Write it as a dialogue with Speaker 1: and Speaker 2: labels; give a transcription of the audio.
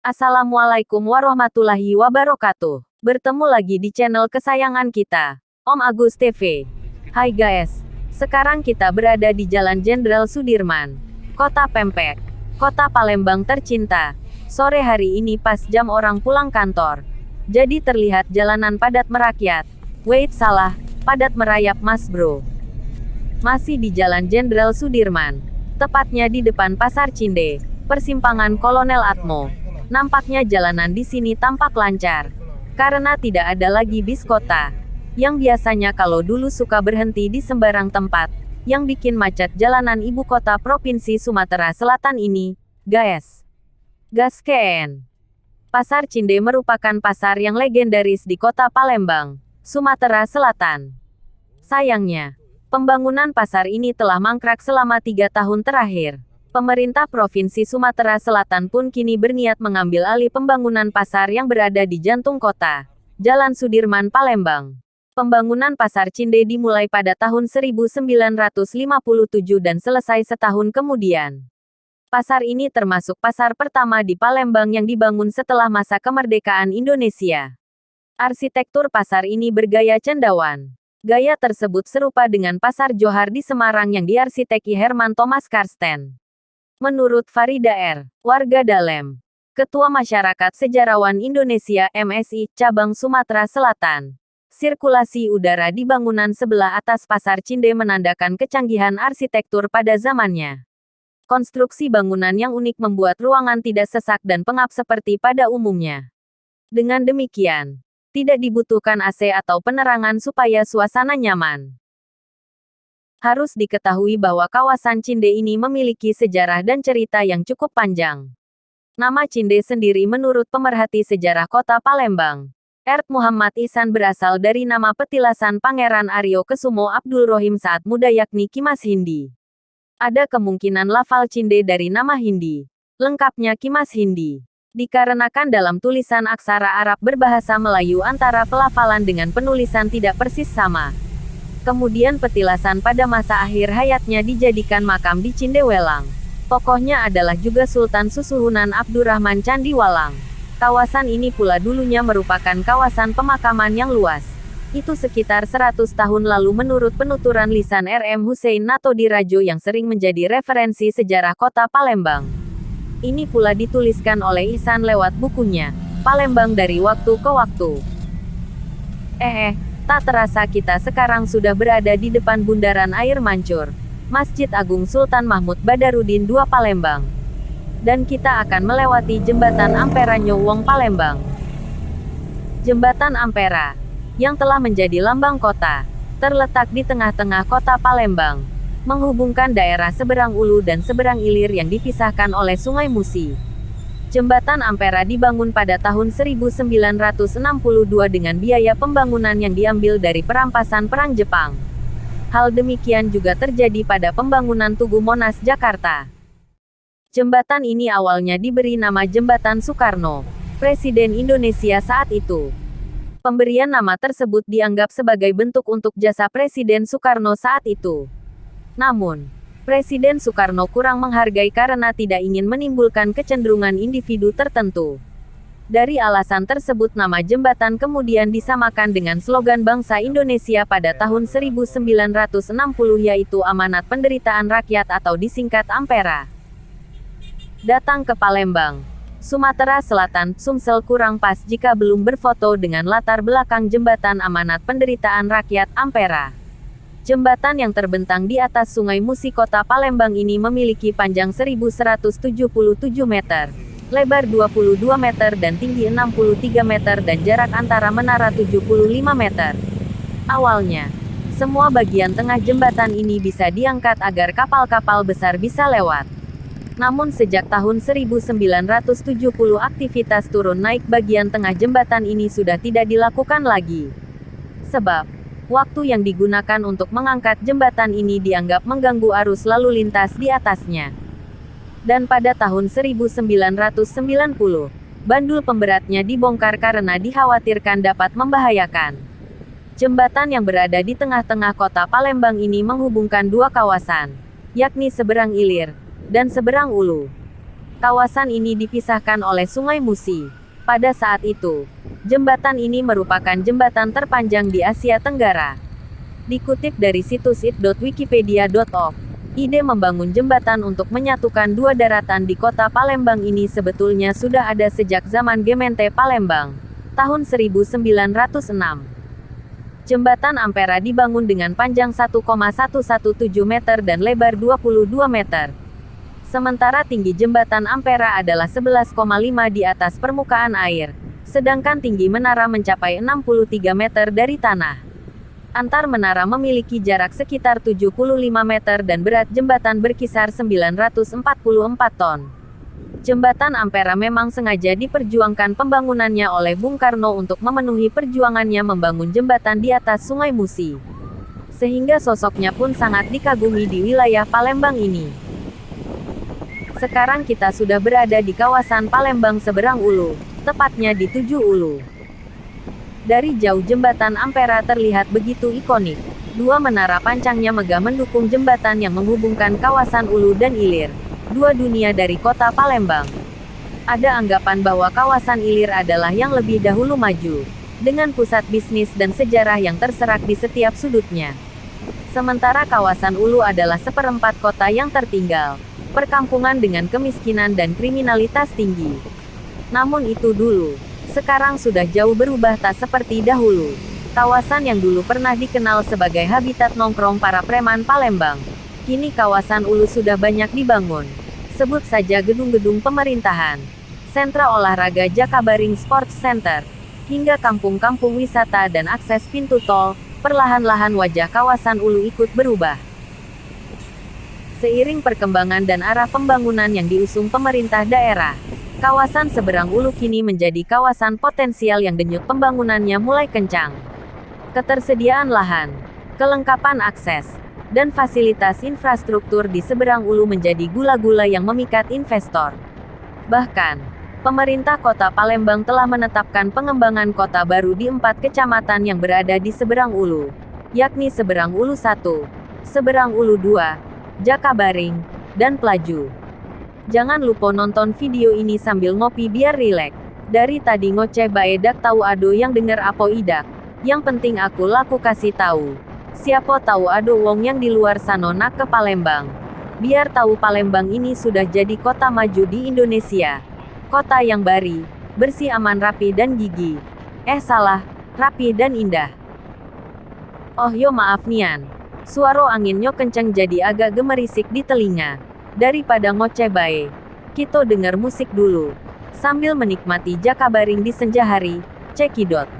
Speaker 1: Assalamualaikum warahmatullahi wabarakatuh. Bertemu lagi di channel kesayangan kita, Om Agus TV. Hai guys, sekarang kita berada di Jalan Jenderal Sudirman, Kota Pempek, Kota Palembang tercinta. Sore hari ini pas jam orang pulang kantor. Jadi terlihat jalanan padat merakyat. Wait, salah, padat merayap mas bro. Masih di Jalan Jenderal Sudirman, tepatnya di depan Pasar Cinde, persimpangan Kolonel Atmo. Nampaknya jalanan di sini tampak lancar, karena tidak ada lagi bis kota, yang biasanya kalau dulu suka berhenti di sembarang tempat, yang bikin macet jalanan ibu kota Provinsi Sumatera Selatan ini, guys. Gasken. Pasar Cinde merupakan pasar yang legendaris di kota Palembang, Sumatera Selatan. Sayangnya, pembangunan pasar ini telah mangkrak selama 3 tahun terakhir. Pemerintah Provinsi Sumatera Selatan pun kini berniat mengambil alih pembangunan pasar yang berada di jantung kota, Jalan Sudirman, Palembang. Pembangunan Pasar Cinde dimulai pada tahun 1957 dan selesai setahun kemudian. Pasar ini termasuk pasar pertama di Palembang yang dibangun setelah masa kemerdekaan Indonesia. Arsitektur pasar ini bergaya cendawan. Gaya tersebut serupa dengan Pasar Johar di Semarang yang diarsiteki Herman Thomas Karsten. Menurut Farida R. Warga Dalem, Ketua Masyarakat Sejarawan Indonesia MSI, Cabang Sumatera Selatan, sirkulasi udara di bangunan sebelah atas Pasar Cinde menandakan kecanggihan arsitektur pada zamannya. Konstruksi bangunan yang unik membuat ruangan tidak sesak dan pengap seperti pada umumnya. Dengan demikian, tidak dibutuhkan AC atau penerangan supaya suasana nyaman. Harus diketahui bahwa kawasan Cinde ini memiliki sejarah dan cerita yang cukup panjang. Nama Cinde sendiri menurut pemerhati sejarah kota Palembang, Erd Muhammad Ihsan berasal dari nama petilasan Pangeran Aryo Kusumo Abdul Rohim saat muda yakni Kimas Hindi. Ada kemungkinan lafal Cinde dari nama Hindi, lengkapnya Kimas Hindi. Dikarenakan dalam tulisan aksara Arab berbahasa Melayu antara pelafalan dengan penulisan tidak persis sama. Kemudian petilasan pada masa akhir hayatnya dijadikan makam di Cinde Welang. Tokohnya adalah juga Sultan Susuhunan Abdurrahman Candiwalang. Kawasan ini pula dulunya merupakan kawasan pemakaman yang luas. Itu sekitar 100 tahun lalu menurut penuturan lisan RM Hussein Natodirajo yang sering menjadi referensi sejarah kota Palembang. Ini pula dituliskan oleh Ihsan lewat bukunya, Palembang dari Waktu ke Waktu. Tak terasa kita sekarang sudah berada di depan Bundaran Air Mancur, Masjid Agung Sultan Mahmud Badarudin II Palembang. Dan kita akan melewati Jembatan Ampera Nyowong Palembang. Jembatan Ampera, yang telah menjadi lambang kota, terletak di tengah-tengah kota Palembang, menghubungkan daerah seberang Ulu dan seberang Ilir yang dipisahkan oleh Sungai Musi. Jembatan Ampera dibangun pada tahun 1962 dengan biaya pembangunan yang diambil dari perampasan Perang Jepang. Hal demikian juga terjadi pada pembangunan Tugu Monas, Jakarta. Jembatan ini awalnya diberi nama Jembatan Soekarno, Presiden Indonesia saat itu. Pemberian nama tersebut dianggap sebagai bentuk untuk jasa Presiden Soekarno saat itu. Namun, Presiden Soekarno kurang menghargai karena tidak ingin menimbulkan kecenderungan individu tertentu. Dari alasan tersebut nama jembatan kemudian disamakan dengan slogan bangsa Indonesia pada tahun 1960 yaitu Amanat Penderitaan Rakyat atau disingkat Ampera. Datang ke Palembang, Sumatera Selatan, Sumsel kurang pas jika belum berfoto dengan latar belakang jembatan Amanat Penderitaan Rakyat Ampera. Jembatan yang terbentang di atas Sungai Musi Kota Palembang ini memiliki panjang 1177 meter, lebar 22 meter dan tinggi 63 meter dan jarak antara menara 75 meter. Awalnya, semua bagian tengah jembatan ini bisa diangkat agar kapal-kapal besar bisa lewat. Namun sejak tahun 1970 aktivitas turun naik bagian tengah jembatan ini sudah tidak dilakukan lagi. Sebab, waktu yang digunakan untuk mengangkat jembatan ini dianggap mengganggu arus lalu lintas di atasnya. Dan pada tahun 1990, bandul pemberatnya dibongkar karena dikhawatirkan dapat membahayakan. Jembatan yang berada di tengah-tengah kota Palembang ini menghubungkan dua kawasan, yakni seberang Ilir dan seberang Ulu. Kawasan ini dipisahkan oleh Sungai Musi. Pada saat itu, jembatan ini merupakan jembatan terpanjang di Asia Tenggara. Dikutip dari situs it.wikipedia.org, ide membangun jembatan untuk menyatukan dua daratan di kota Palembang ini sebetulnya sudah ada sejak zaman Gemeente Palembang, tahun 1906. Jembatan Ampera dibangun dengan panjang 1,117 meter dan lebar 22 meter. Sementara tinggi jembatan Ampera adalah 11,5 di atas permukaan air, sedangkan tinggi menara mencapai 63 meter dari tanah. Antar menara memiliki jarak sekitar 75 meter dan berat jembatan berkisar 944 ton. Jembatan Ampera memang sengaja diperjuangkan pembangunannya oleh Bung Karno untuk memenuhi perjuangannya membangun jembatan di atas Sungai Musi. Sehingga sosoknya pun sangat dikagumi di wilayah Palembang ini. Sekarang kita sudah berada di kawasan Palembang seberang Ulu, tepatnya di 7 Ulu. Dari jauh jembatan Ampera terlihat begitu ikonik. Dua menara pancangnya megah mendukung jembatan yang menghubungkan kawasan Ulu dan Ilir, dua dunia dari kota Palembang. Ada anggapan bahwa kawasan Ilir adalah yang lebih dahulu maju, dengan pusat bisnis dan sejarah yang terserak di setiap sudutnya. Sementara kawasan Ulu adalah seperempat kota yang tertinggal, perkampungan dengan kemiskinan dan kriminalitas tinggi. Namun itu dulu, sekarang sudah jauh berubah tak seperti dahulu. Kawasan yang dulu pernah dikenal sebagai habitat nongkrong para preman Palembang, kini kawasan Ulu sudah banyak dibangun. Sebut saja gedung-gedung pemerintahan, sentra olahraga Jakabaring Sports Center, hingga kampung-kampung wisata dan akses pintu tol. Perlahan-lahan wajah kawasan Ulu ikut berubah. Seiring perkembangan dan arah pembangunan yang diusung pemerintah daerah, kawasan seberang Ulu kini menjadi kawasan potensial yang denyut pembangunannya mulai kencang. Ketersediaan lahan, kelengkapan akses, dan fasilitas infrastruktur di seberang Ulu menjadi gula-gula yang memikat investor. Bahkan, pemerintah kota Palembang telah menetapkan pengembangan kota baru di 4 kecamatan yang berada di seberang Ulu, yakni Seberang Ulu 1, Seberang Ulu 2, Jakabaring, dan Pelaju. Jangan lupa nonton video ini sambil ngopi biar rileks. Dari tadi ngoceh baedak tahu ado yang denger apo idak. Yang penting aku laku kasih tahu. Siapa tahu ado wong yang di luar sano nak ke Palembang. Biar tahu Palembang ini sudah jadi kota maju di Indonesia. Kota yang bari, bersih aman rapi dan gigi. Salah, rapi dan indah. Oh yo maaf nian. Suara anginnya kenceng jadi agak gemerisik di telinga. Daripada ngoceh bae, kita denger musik dulu. Sambil menikmati Jakabaring di senja hari, cekidot.